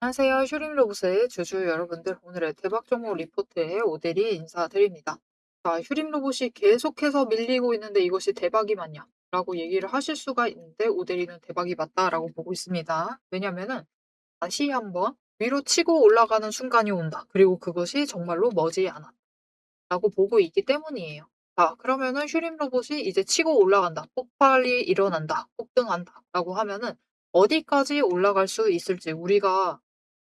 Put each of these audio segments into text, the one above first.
안녕하세요. 휴림로봇의 주주 여러분들, 오늘의 대박 종목 리포트에 오대리 인사드립니다. 자, 휴림로봇이 계속해서 밀리고 있는데 이것이 대박이 맞냐? 라고 얘기를 하실 수가 있는데 오대리는 대박이 맞다라고 보고 있습니다. 왜냐면은 다시 한번 위로 치고 올라가는 순간이 온다. 그리고 그것이 정말로 머지않아. 라고 보고 있기 때문이에요. 자, 그러면은 휴림로봇이 이제 치고 올라간다. 폭발이 일어난다. 폭등한다. 라고 하면은 어디까지 올라갈 수 있을지 우리가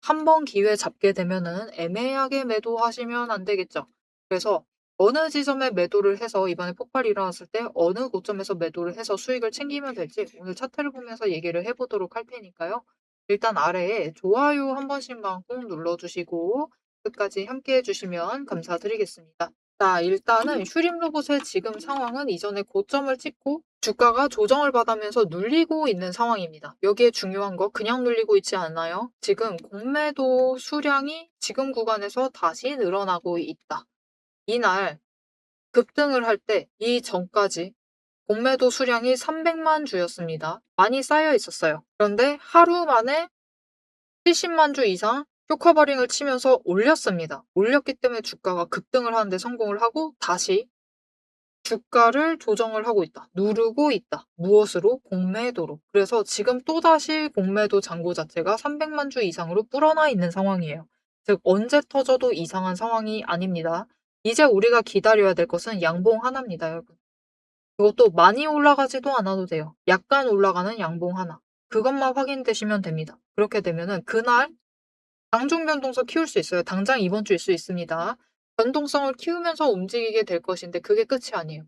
한 번 기회 잡게 되면은 애매하게 매도하시면 안 되겠죠. 그래서 어느 지점에 매도를 해서 이번에 폭발이 일어났을 때 어느 고점에서 매도를 해서 수익을 챙기면 될지 오늘 차트를 보면서 얘기를 해보도록 할 테니까요. 일단 아래에 좋아요 한 번씩만 꼭 눌러주시고 끝까지 함께 해주시면 감사드리겠습니다. 자, 일단은 휴림로봇의 지금 상황은 이전에 고점을 찍고 주가가 조정을 받으면서 눌리고 있는 상황입니다. 여기에 중요한 거 그냥 눌리고 있지 않아요. 지금 공매도 수량이 지금 구간에서 다시 늘어나고 있다. 이날 급등을 할 때 이전까지 공매도 수량이 300만 주였습니다. 많이 쌓여 있었어요. 그런데 하루 만에 70만 주 이상 쇼커버링을 치면서 올렸습니다. 올렸기 때문에 주가가 급등을 하는데 성공을 하고 다시 주가를 조정을 하고 있다. 누르고 있다. 무엇으로? 공매도로. 그래서 지금 또다시 공매도 잔고 자체가 300만 주 이상으로 불어나 있는 상황이에요. 즉 언제 터져도 이상한 상황이 아닙니다. 이제 우리가 기다려야 될 것은 양봉 하나입니다, 여러분. 그것도 많이 올라가지도 않아도 돼요. 약간 올라가는 양봉 하나. 그것만 확인되시면 됩니다. 그렇게 되면은 그날 장중 변동성 키울 수 있어요. 당장 이번 주일 수 있습니다. 변동성을 키우면서 움직이게 될 것인데 그게 끝이 아니에요.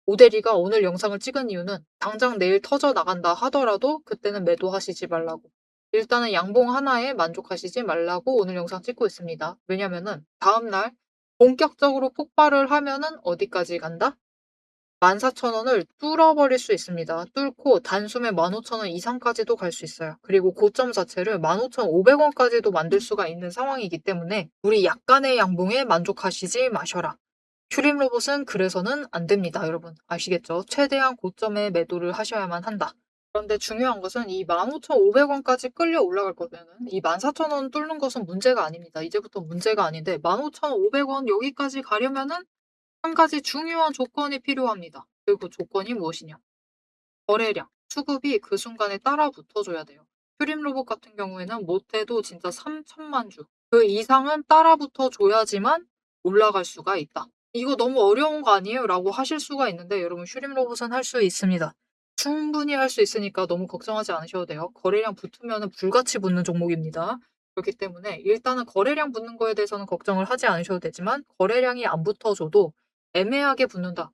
오대리가 오늘 영상을 찍은 이유는 당장 내일 터져 나간다 하더라도 그때는 매도하시지 말라고. 일단은 양봉 하나에 만족하시지 말라고 오늘 영상 찍고 있습니다. 왜냐면은 다음날 본격적으로 폭발을 하면은 어디까지 간다? 14,000원을 뚫어버릴 수 있습니다. 뚫고 단숨에 15,000원 이상까지도 갈 수 있어요. 그리고 고점 자체를 15,500원까지도 만들 수가 있는 상황이기 때문에 우리 약간의 양봉에 만족하시지 마셔라. 큐림 로봇은 그래서는 안 됩니다, 여러분. 아시겠죠? 최대한 고점에 매도를 하셔야만 한다. 그런데 중요한 것은 이 15,500원까지 끌려 올라갈 거면은 이 14,000원 뚫는 것은 문제가 아닙니다. 이제부터 문제가 아닌데 15,500원 여기까지 가려면은 한 가지 중요한 조건이 필요합니다. 그 조건이 무엇이냐? 거래량, 수급이 그 순간에 따라 붙어줘야 돼요. 큐림 로봇 같은 경우에는 못해도 진짜 3천만 주. 그 이상은 따라 붙어줘야지만 올라갈 수가 있다. 이거 너무 어려운 거 아니에요? 라고 하실 수가 있는데 여러분 슈림 로봇은 할 수 있습니다. 충분히 할 수 있으니까 너무 걱정하지 않으셔도 돼요. 거래량 붙으면 불같이 붙는 종목입니다. 그렇기 때문에 일단은 거래량 붙는 거에 대해서는 걱정을 하지 않으셔도 되지만 거래량이 안 붙어줘도 애매하게 붙는다.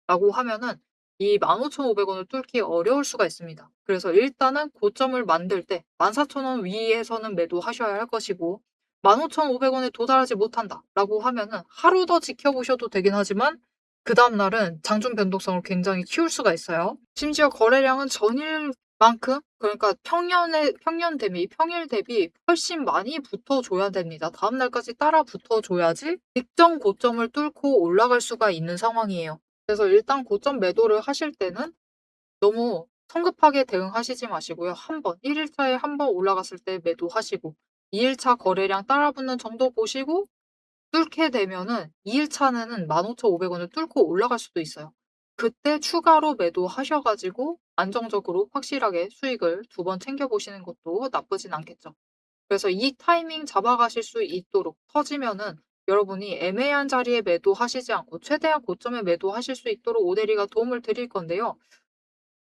라고 하면은 이 15,500원을 뚫기 어려울 수가 있습니다. 그래서 일단은 고점을 만들 때 14,000원 위에서는 매도하셔야 할 것이고 15,500원에 도달하지 못한다 라고 하면은 하루 더 지켜보셔도 되긴 하지만 그 다음날은 장중 변동성을 굉장히 키울 수가 있어요. 심지어 거래량은 전일만큼 그러니까 평년 대비 평일 대비 훨씬 많이 붙어줘야 됩니다. 다음날까지 따라 붙어줘야지 직전 고점을 뚫고 올라갈 수가 있는 상황이에요. 그래서 일단 고점 매도를 하실 때는 너무 성급하게 대응하시지 마시고요. 한 번, 1일차에 한 번 올라갔을 때 매도하시고 2일차 거래량 따라붙는 정도 보시고 뚫게 되면은 2일차는 15,500원을 뚫고 올라갈 수도 있어요. 그때 추가로 매도하셔가지고 안정적으로 확실하게 수익을 두 번 챙겨보시는 것도 나쁘진 않겠죠. 그래서 이 타이밍 잡아가실 수 있도록 터지면은 여러분이 애매한 자리에 매도하시지 않고 최대한 고점에 매도하실 수 있도록 오대리가 도움을 드릴 건데요.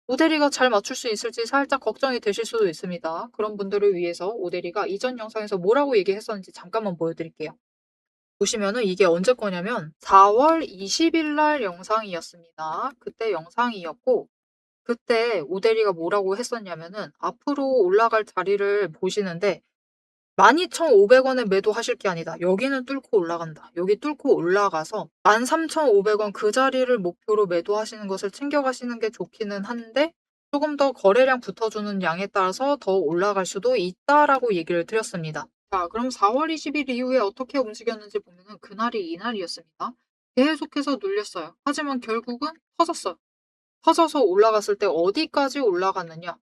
오대리가 잘 맞출 수 있을지 살짝 걱정이 되실 수도 있습니다. 그런 분들을 위해서 오대리가 이전 영상에서 뭐라고 얘기했었는지 잠깐만 보여드릴게요. 보시면은 이게 언제 거냐면 4월 20일 날 영상이었습니다. 그때 영상이었고 그때 오대리가 뭐라고 했었냐면은 앞으로 올라갈 자리를 보시는데 12,500원에 매도하실 게 아니다. 여기는 뚫고 올라간다. 여기 뚫고 올라가서 13,500원 그 자리를 목표로 매도하시는 것을 챙겨가시는 게 좋기는 한데 조금 더 거래량 붙어주는 양에 따라서 더 올라갈 수도 있다라고 얘기를 드렸습니다. 자, 그럼 4월 20일 이후에 어떻게 움직였는지 보면은 그날이 이날이었습니다. 계속해서 눌렸어요. 하지만 결국은 터졌어요. 터져서 올라갔을 때 어디까지 올라갔느냐?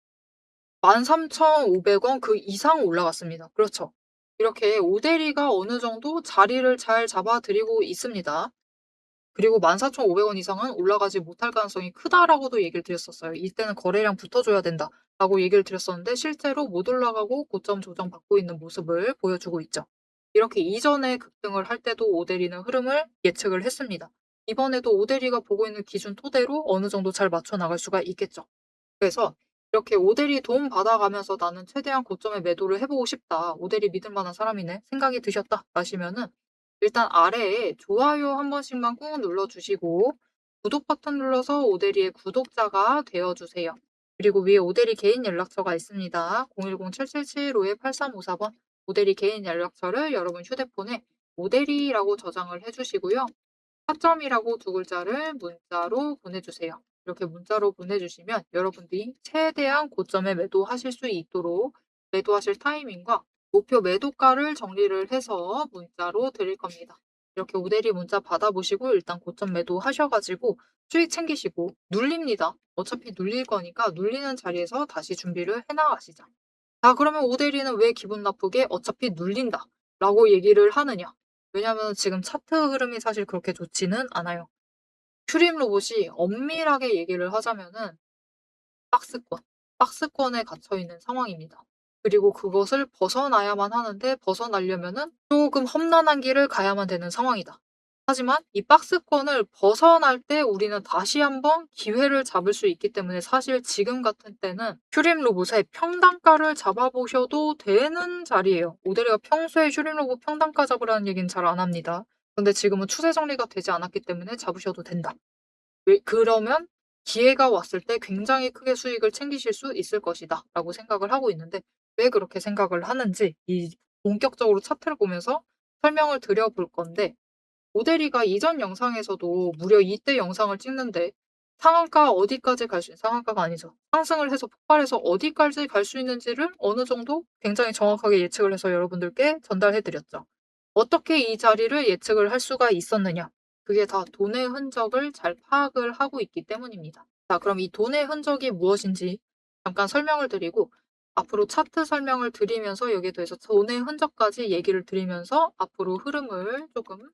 13,500원 그 이상 올라갔습니다. 그렇죠. 이렇게 오대리가 어느 정도 자리를 잘 잡아드리고 있습니다. 그리고 14,500원 이상은 올라가지 못할 가능성이 크다라고도 얘기를 드렸었어요. 이때는 거래량 붙어줘야 된다라고 얘기를 드렸었는데 실제로 못 올라가고 고점 조정받고 있는 모습을 보여주고 있죠. 이렇게 이전에 급등을 할 때도 오대리는 흐름을 예측을 했습니다. 이번에도 오대리가 보고 있는 기준 토대로 어느 정도 잘 맞춰 나갈 수가 있겠죠. 그래서 이렇게 오대리 도움 받아가면서 '나는 최대한 고점에 매도를 해 보고 싶다. 오대리 믿을 만한 사람이네.' 생각이 드셨다 하시면은 일단 아래에 좋아요 한 번씩만 꾹 눌러 주시고 구독 버튼 눌러서 오대리의 구독자가 되어 주세요. 그리고 위에 오대리 개인 연락처가 있습니다. 010-777-5354번 오대리 개인 연락처를 여러분 휴대폰에 오대리라고 저장을 해 주시고요. 타점이라고 두 글자를 문자로 보내주세요. 이렇게 문자로 보내주시면 여러분들이 최대한 고점에 매도하실 수 있도록 매도하실 타이밍과 목표 매도가를 정리를 해서 문자로 드릴 겁니다. 이렇게 오대리 문자 받아보시고 일단 고점 매도하셔가지고 수익 챙기시고 눌립니다. 어차피 눌릴 거니까 눌리는 자리에서 다시 준비를 해나가시자. 자, 그러면 오대리는 왜 기분 나쁘게 어차피 눌린다 라고 얘기를 하느냐? 왜냐면 지금 차트 흐름이 사실 그렇게 좋지는 않아요. 큐림 로봇이 엄밀하게 얘기를 하자면은 박스권, 박스권에 갇혀 있는 상황입니다. 그리고 그것을 벗어나야만 하는데 벗어나려면은 조금 험난한 길을 가야만 되는 상황이다. 하지만 이 박스권을 벗어날 때 우리는 다시 한번 기회를 잡을 수 있기 때문에 사실 지금 같은 때는 큐림 로봇의 평단가를 잡아보셔도 되는 자리예요. 오데리가 평소에 큐림 로봇 평단가 잡으라는 얘기는 잘 안 합니다. 근데 지금은 추세 정리가 되지 않았기 때문에 잡으셔도 된다. 그러면 기회가 왔을 때 굉장히 크게 수익을 챙기실 수 있을 것이다 라고 생각을 하고 있는데 왜 그렇게 생각을 하는지 이 본격적으로 차트를 보면서 설명을 드려볼 건데 오대리가 이전 영상에서도 무려 이때 영상을 찍는데 상한가 어디까지 갈 수 있는 상한가가 아니죠. 상승을 해서 폭발해서 어디까지 갈 수 있는지를 어느 정도 굉장히 정확하게 예측을 해서 여러분들께 전달해 드렸죠. 어떻게 이 자리를 예측을 할 수가 있었느냐? 그게 다 돈의 흔적을 잘 파악을 하고 있기 때문입니다. 자, 그럼 이 돈의 흔적이 무엇인지 잠깐 설명을 드리고 앞으로 차트 설명을 드리면서 여기에 대해서 돈의 흔적까지 얘기를 드리면서 앞으로 흐름을 조금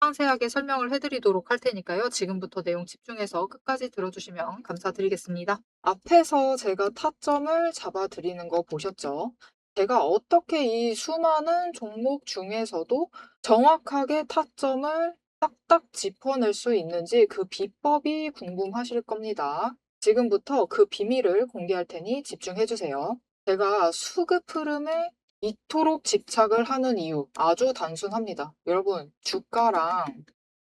상세하게 설명을 해드리도록 할 테니까요. 지금부터 내용 집중해서 끝까지 들어주시면 감사드리겠습니다. 앞에서 제가 타점을 잡아드리는 거 보셨죠? 제가 어떻게 이 수많은 종목 중에서도 정확하게 타점을 딱딱 짚어낼 수 있는지 그 비법이 궁금하실 겁니다. 지금부터 그 비밀을 공개할 테니 집중해주세요. 제가 수급 흐름에 이토록 집착을 하는 이유 아주 단순합니다. 여러분, 주가랑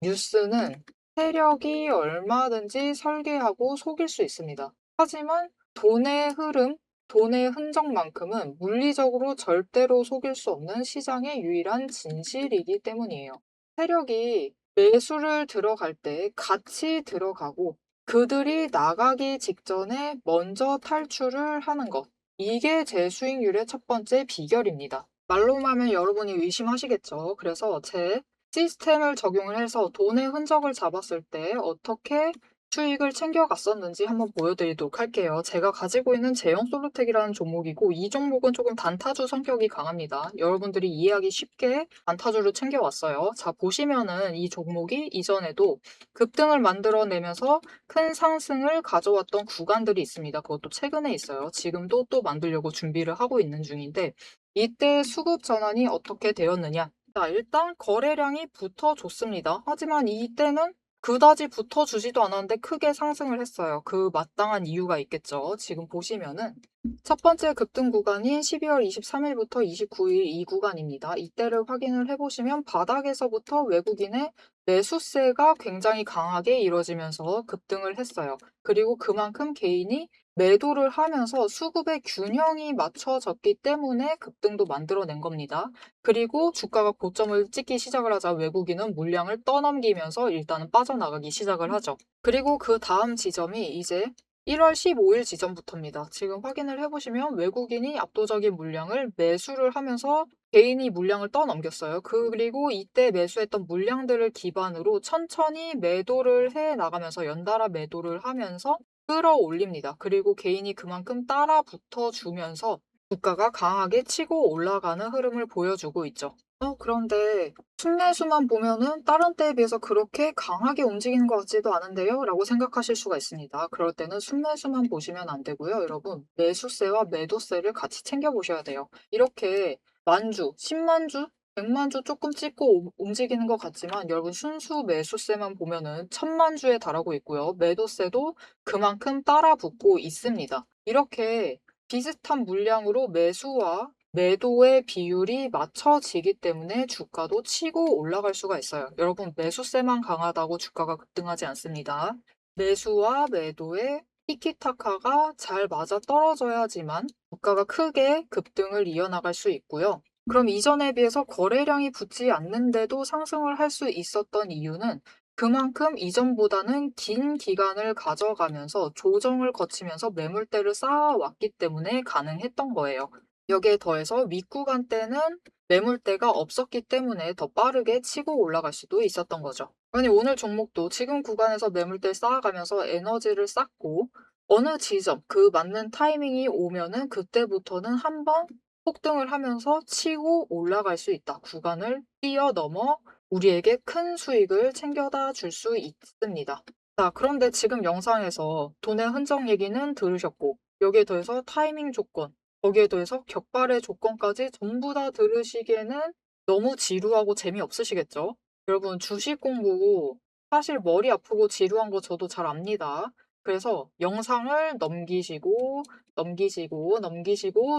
뉴스는 세력이 얼마든지 설계하고 속일 수 있습니다. 하지만 돈의 흐름, 돈의 흔적만큼은 물리적으로 절대로 속일 수 없는 시장의 유일한 진실이기 때문이에요. 세력이 매수를 들어갈 때 같이 들어가고 그들이 나가기 직전에 먼저 탈출을 하는 것. 이게 제 수익률의 첫 번째 비결입니다. 말로만 하면 여러분이 의심하시겠죠. 그래서 제 시스템을 적용을 해서 돈의 흔적을 잡았을 때 어떻게 수익을 챙겨갔었는지 한번 보여드리도록 할게요. 제가 가지고 있는 제형 솔루텍이라는 종목이고 이 종목은 조금 단타주 성격이 강합니다. 여러분들이 이해하기 쉽게 단타주를 챙겨왔어요. 자, 보시면은 이 종목이 이전에도 급등을 만들어내면서 큰 상승을 가져왔던 구간들이 있습니다. 그것도 최근에 있어요. 지금도 또 만들려고 준비를 하고 있는 중인데 이때 수급 전환이 어떻게 되었느냐? 자, 일단 거래량이 붙어줬습니다. 하지만 이때는 그다지 붙어주지도 않았는데 크게 상승을 했어요. 그 마땅한 이유가 있겠죠. 지금 보시면은 첫 번째 급등 구간인 12월 23일부터 29일 이 구간입니다. 이때를 확인을 해보시면 바닥에서부터 외국인의 매수세가 굉장히 강하게 이루어지면서 급등을 했어요. 그리고 그만큼 개인이 매도를 하면서 수급의 균형이 맞춰졌기 때문에 급등도 만들어낸 겁니다. 그리고 주가가 고점을 찍기 시작을 하자 외국인은 물량을 떠넘기면서 일단은 빠져나가기 시작을 하죠. 그리고 그 다음 지점이 이제 1월 15일 지점부터입니다. 지금 확인을 해보시면 외국인이 압도적인 물량을 매수를 하면서 개인이 물량을 떠넘겼어요. 그리고 이때 매수했던 물량들을 기반으로 천천히 매도를 해 나가면서 연달아 매도를 하면서 끌어올립니다. 그리고 개인이 그만큼 따라 붙어주면서 주가가 강하게 치고 올라가는 흐름을 보여주고 있죠. 그런데 순매수만 보면은 다른 때에 비해서 그렇게 강하게 움직이는 것 같지도 않은데요? 라고 생각하실 수가 있습니다. 그럴 때는 순매수만 보시면 안 되고요. 여러분, 매수세와 매도세를 같이 챙겨보셔야 돼요. 이렇게 만주, 10만주, 100만주 조금 찍고 움직이는 것 같지만 여러분 순수 매수세만 보면은 1000만주에 달하고 있고요. 매도세도 그만큼 따라 붙고 있습니다. 이렇게 비슷한 물량으로 매수와 매도의 비율이 맞춰지기 때문에 주가도 치고 올라갈 수가 있어요. 여러분, 매수세만 강하다고 주가가 급등하지 않습니다. 매수와 매도의 티키타카가 잘 맞아 떨어져야지만 주가가 크게 급등을 이어나갈 수 있고요. 그럼 이전에 비해서 거래량이 붙지 않는데도 상승을 할 수 있었던 이유는 그만큼 이전보다는 긴 기간을 가져가면서 조정을 거치면서 매물대를 쌓아왔기 때문에 가능했던 거예요. 여기에 더해서 윗구간 때는 매물대가 없었기 때문에 더 빠르게 치고 올라갈 수도 있었던 거죠. 아니, 오늘 종목도 지금 구간에서 매물대 쌓아가면서 에너지를 쌓고 어느 지점, 그 맞는 타이밍이 오면은 그때부터는 한번 폭등을 하면서 치고 올라갈 수 있다. 구간을 뛰어넘어 우리에게 큰 수익을 챙겨다 줄 수 있습니다. 자, 그런데 지금 영상에서 돈의 흔적 얘기는 들으셨고, 여기에 더해서 타이밍 조건, 거기에 더해서 격발의 조건까지 전부 다 들으시기에는 너무 지루하고 재미없으시겠죠? 여러분, 주식 공부 사실 머리 아프고 지루한 거 저도 잘 압니다. 그래서 영상을 넘기시고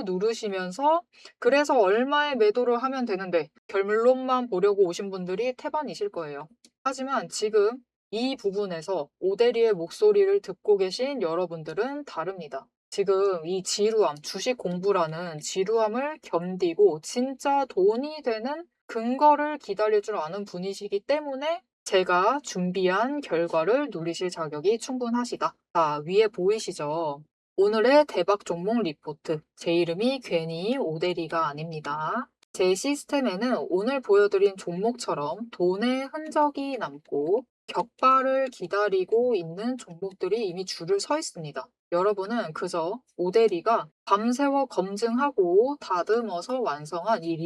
누르시면서 그래서 얼마에 매도를 하면 되는데 결론만 보려고 오신 분들이 태반이실 거예요. 하지만 지금 이 부분에서 오대리의 목소리를 듣고 계신 여러분들은 다릅니다. 지금 이 지루함, 주식 공부라는 지루함을 견디고 진짜 돈이 되는 근거를 기다릴 줄 아는 분이시기 때문에 제가 준비한 결과를 누리실 자격이 충분하시다. 자, 위에 보이시죠? 오늘의 대박 종목 리포트. 제 이름이 괜히 오대리가 아닙니다. 제 시스템에는 오늘 보여드린 종목처럼 돈의 흔적이 남고 격발을 기다리고 있는 종목들이 이미 줄을 서 있습니다. 여러분은 그저 오대리가 밤새워 검증하고 다듬어서 완성한 이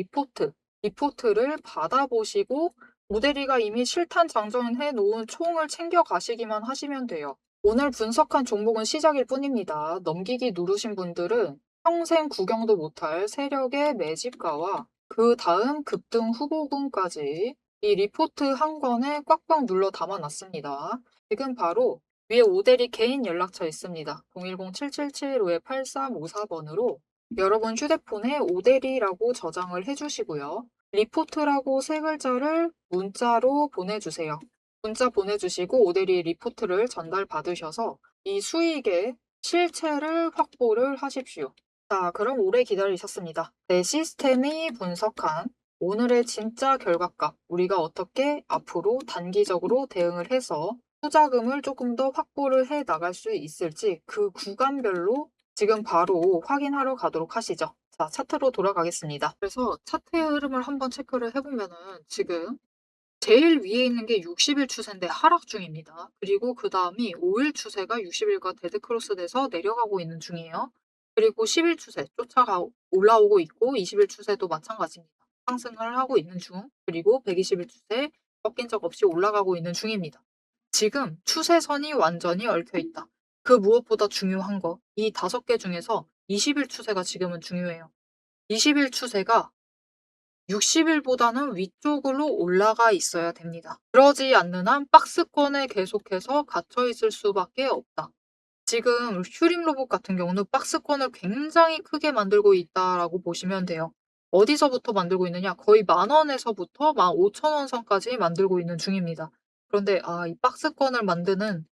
리포트를 받아보시고 오대리가 이미 실탄 장전해 놓은 총을 챙겨 가시기만 하시면 돼요. 오늘 분석한 종목은 시작일 뿐입니다. 넘기기 누르신 분들은 평생 구경도 못할 세력의 매집가와 그 다음 급등 후보군까지 이 리포트 한 권에 꽉꽉 눌러 담아놨습니다. 지금 바로 위에 오대리 개인 연락처 있습니다. 010-7775-8354번으로 여러분 휴대폰에 오대리라고 저장을 해주시고요. 리포트라고 세 글자를 문자로 보내주세요. 문자 보내주시고 오대리 리포트를 전달받으셔서 이 수익의 실체를 확보를 하십시오. 자, 그럼 오래 기다리셨습니다. 내 시스템이 분석한 오늘의 진짜 결과값, 우리가 어떻게 앞으로 단기적으로 대응을 해서 투자금을 조금 더 확보를 해 나갈 수 있을지 그 구간별로 지금 바로 확인하러 가도록 하시죠. 자, 차트로 돌아가겠습니다. 그래서 차트의 흐름을 한번 체크를 해보면은 지금 제일 위에 있는 게 60일 추세인데 하락 중입니다. 그리고 그 다음이 5일 추세가 60일과 데드크로스 돼서 내려가고 있는 중이에요. 그리고 10일 추세 쫓아가 올라오고 있고 20일 추세도 마찬가지입니다. 상승을 하고 있는 중. 그리고 120일 추세 꺾인 적 없이 올라가고 있는 중입니다. 지금 추세선이 완전히 얽혀 있다. 그 무엇보다 중요한 거, 이 5개 중에서 20일 추세가 지금은 중요해요. 20일 추세가 60일보다는 위쪽으로 올라가 있어야 됩니다. 그러지 않는 한 박스권에 계속해서 갇혀 있을 수밖에 없다. 지금 휴림 로봇 같은 경우는 박스권을 굉장히 크게 만들고 있다라고 보시면 돼요. 어디서부터 만들고 있느냐? 거의 10,000원에서부터 15,000원 선까지 만들고 있는 중입니다. 그런데 이 박스권을 만드는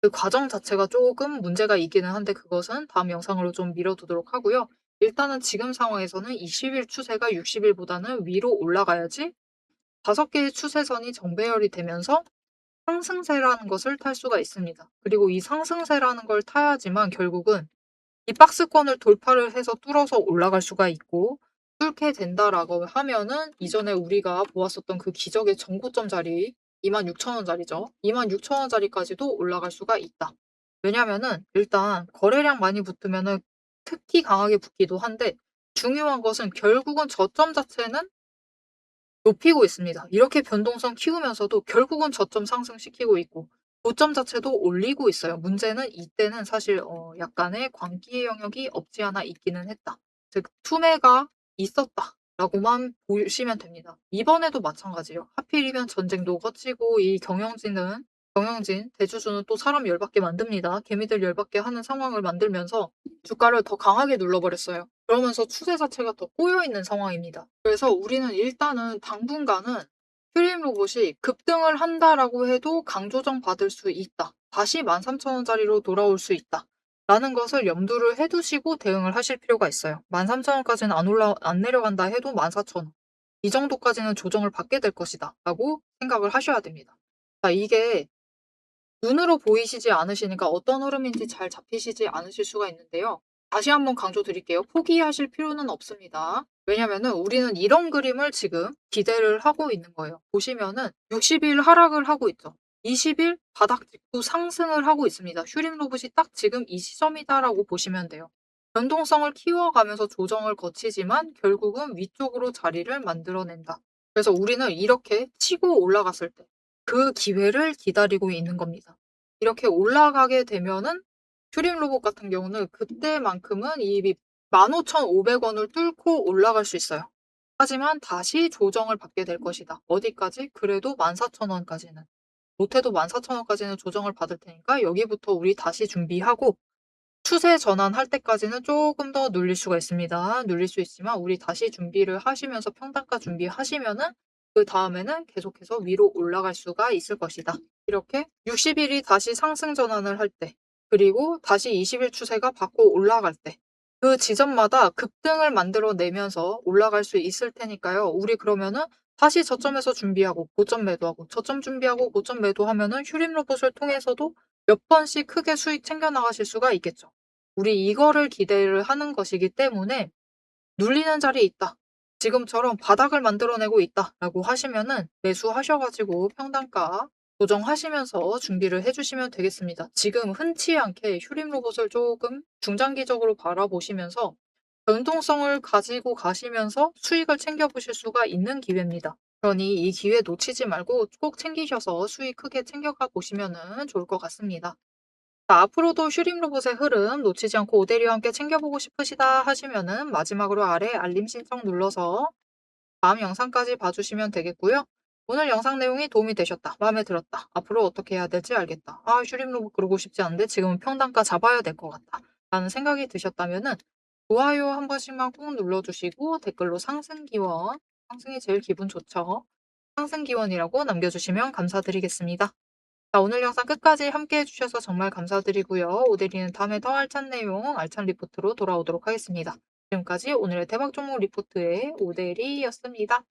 그 과정 자체가 조금 문제가 있기는 한데 그것은 다음 영상으로 좀 미뤄두도록 하고요. 일단은 지금 상황에서는 20일 추세가 60일보다는 위로 올라가야지 5개의 추세선이 정배열이 되면서 상승세라는 것을 탈 수가 있습니다. 그리고 이 상승세라는 걸 타야지만 결국은 이 박스권을 돌파를 해서 뚫어서 올라갈 수가 있고 뚫게 된다라고 하면은 이전에 우리가 보았었던 그 기적의 전고점 자리 26,000원짜리죠. 26,000원짜리까지도 올라갈 수가 있다. 왜냐면은 일단 거래량 많이 붙으면은 특히 강하게 붙기도 한데 중요한 것은 결국은 저점 자체는 높이고 있습니다. 이렇게 변동성 키우면서도 결국은 저점 상승시키고 있고 고점 자체도 올리고 있어요. 문제는 이때는 사실 약간의 광기의 영역이 없지 않아 있기는 했다. 즉 투매가 있었다라고만 보시면 됩니다. 이번에도 마찬가지예요. 하필이면 전쟁도 거치고 이 경영진, 대주주는 또 사람 열받게 만듭니다. 개미들 열받게 하는 상황을 만들면서 주가를 더 강하게 눌러버렸어요. 그러면서 추세 자체가 더 꼬여있는 상황입니다. 그래서 우리는 일단은 당분간은 휴림 로봇이 급등을 한다라고 해도 강조정 받을 수 있다. 다시 13,000원짜리로 돌아올 수 있다. 라는 것을 염두를 해두시고 대응을 하실 필요가 있어요. 13,000원까지는 안 내려간다 해도 14,000원. 이 정도까지는 조정을 받게 될 것이다. 라고 생각을 하셔야 됩니다. 자, 이게 눈으로 보이시지 않으시니까 어떤 흐름인지 잘 잡히시지 않으실 수가 있는데요. 다시 한번 강조드릴게요. 포기하실 필요는 없습니다. 왜냐면은 우리는 이런 그림을 지금 기대를 하고 있는 거예요. 보시면은 60일 하락을 하고 있죠. 20일 바닥 짚고 상승을 하고 있습니다. 휴림 로봇이 딱 지금 이 시점이다라고 보시면 돼요. 변동성을 키워가면서 조정을 거치지만 결국은 위쪽으로 자리를 만들어낸다. 그래서 우리는 이렇게 치고 올라갔을 때 그 기회를 기다리고 있는 겁니다. 이렇게 올라가게 되면은 큐림 로봇 같은 경우는 그때만큼은 이 15,500원을 뚫고 올라갈 수 있어요. 하지만 다시 조정을 받게 될 것이다. 어디까지? 그래도 14,000원까지는. 못해도 14,000원까지는 조정을 받을 테니까 여기부터 우리 다시 준비하고 추세 전환할 때까지는 조금 더 눌릴 수가 있습니다. 눌릴 수 있지만 우리 다시 준비를 하시면서 평단가 준비하시면은 그다음에는 계속해서 위로 올라갈 수가 있을 것이다. 이렇게 60일이 다시 상승 전환을 할 때, 그리고 다시 20일 추세가 받고 올라갈 때, 그 지점마다 급등을 만들어내면서 올라갈 수 있을 테니까요. 우리 그러면은 다시 저점에서 준비하고 고점 매도하고 저점 준비하고 고점 매도하면은 휴림 로봇을 통해서도 몇 번씩 크게 수익 챙겨 나가실 수가 있겠죠. 우리 이거를 기대를 하는 것이기 때문에 눌리는 자리에 있다. 지금처럼 바닥을 만들어내고 있다라고 하시면은 매수하셔가지고 평단가 조정하시면서 준비를 해주시면 되겠습니다. 지금 흔치 않게 휴림 로봇을 조금 중장기적으로 바라보시면서 변동성을 가지고 가시면서 수익을 챙겨보실 수가 있는 기회입니다. 그러니 이 기회 놓치지 말고 꼭 챙기셔서 수익 크게 챙겨가 보시면 좋을 것 같습니다. 자, 앞으로도 슈링 로봇의 흐름 놓치지 않고 오데리와 함께 챙겨보고 싶으시다 하시면은 마지막으로 아래 알림 신청 눌러서 다음 영상까지 봐주시면 되겠고요. 오늘 영상 내용이 도움이 되셨다. 마음에 들었다. 앞으로 어떻게 해야 될지 알겠다. 아, 슈링 로봇 그러고 싶지 않은데 지금은 평단가 잡아야 될 것 같다. 라는 생각이 드셨다면은 좋아요 한 번씩만 꾹 눌러주시고 댓글로 상승 기원, 상승이 제일 기분 좋죠. 상승 기원이라고 남겨주시면 감사드리겠습니다. 자, 오늘 영상 끝까지 함께 해주셔서 정말 감사드리고요. 오데리는 다음에 더 알찬 내용, 알찬 리포트로 돌아오도록 하겠습니다. 지금까지 오늘의 대박 종목 리포트의 오데리였습니다.